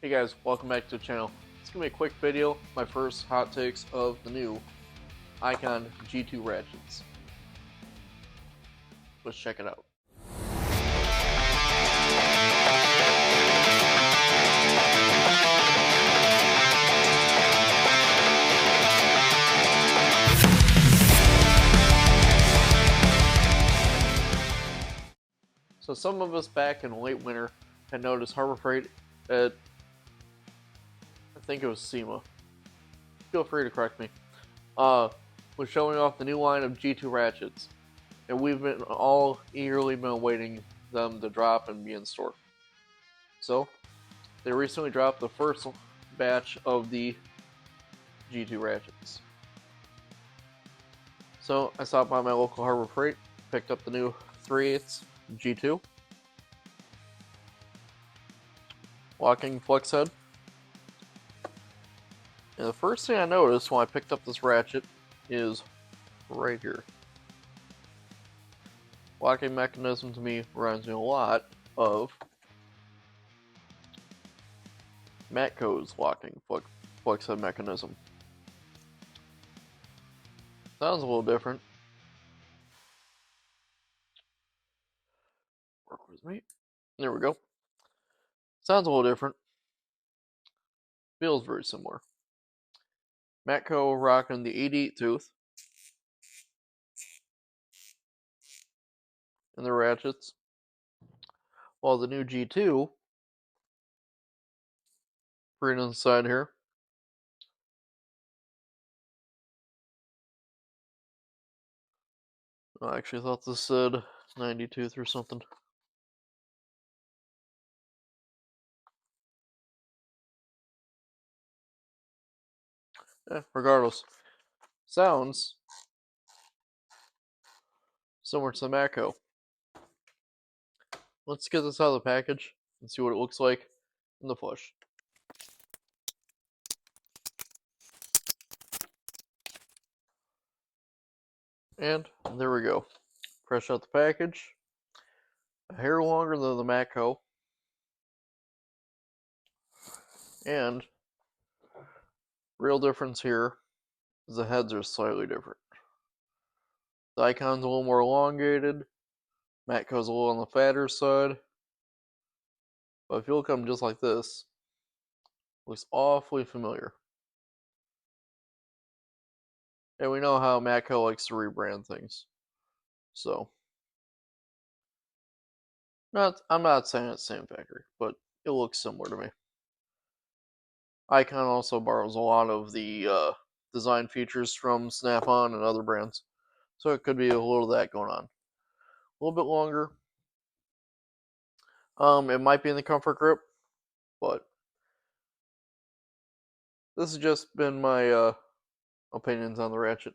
Hey guys, welcome back to the channel. It's going to be a quick video, my first hot takes of the new Icon G2 ratchets. Let's check it out. So some of us back in late winter had noticed Harbor Freight at, I think it was SEMA, feel free to correct me, was showing off the new line of G2 ratchets. And we've been all eagerly been waiting them to drop and be in store. So, they recently dropped the first batch of the G2 ratchets. So, I stopped by my local Harbor Freight, picked up the new 3/8 G2. Locking flex head. And the first thing I noticed when I picked up this ratchet is right here. Locking mechanism to me reminds me a lot of Matco's locking flex head mechanism. Sounds a little different. Work with me. There we go. Sounds a little different. Feels very similar. Matco rocking the 88 tooth and the ratchets, while the new G2 right inside here I actually thought this said 90 tooth or something. Regardless, sounds similar to the Matco. Let's get this out of the package and see what it looks like in the flesh. And there we go. Fresh out the package. A hair longer than the Matco. And real difference here is the heads are slightly different. The Icon's a little more elongated. Matco's a little on the fatter side. But if you look at them just like this, it looks awfully familiar. And we know how Matco likes to rebrand things. So, I'm not saying it's the same factory, but it looks similar to me. Icon also borrows a lot of the design features from Snap-on and other brands. So it could be a little of that going on. A little bit longer. It might be in the comfort grip, but this has just been my opinions on the ratchet.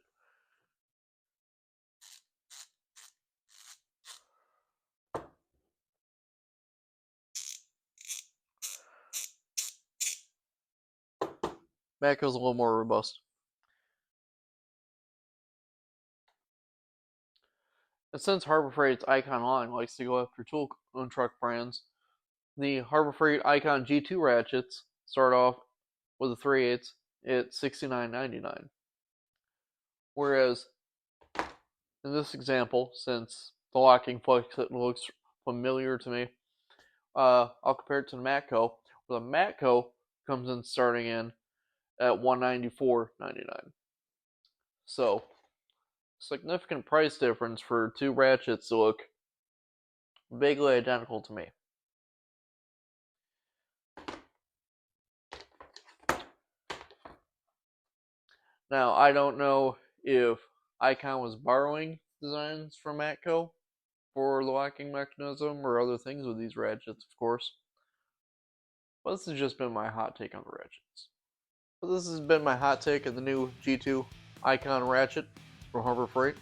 Matco's a little more robust. And since Harbor Freight's Icon line likes to go after tool and truck brands, the Harbor Freight Icon G2 ratchets start off with a 3/8 at $69.99. Whereas in this example, since the locking flex looks familiar to me, I'll compare it to the Matco, where the Matco comes in starting in at $194.99. So, significant price difference for two ratchets that look vaguely identical to me. Now, I don't know if Icon was borrowing designs from Matco for the locking mechanism or other things with these ratchets, of course. But this has just been my hot take on the ratchets. But this has been my hot take of the new G2 Icon ratchet from Harbor Freight.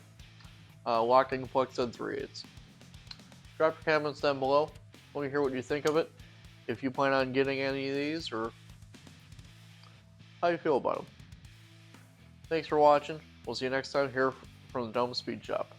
Locking flex head 3/8. Drop your comments down below. Let me hear what you think of it. If you plan on getting any of these, or how you feel about them. Thanks for watching. We'll see you next time here from the Dohm Speed Shop.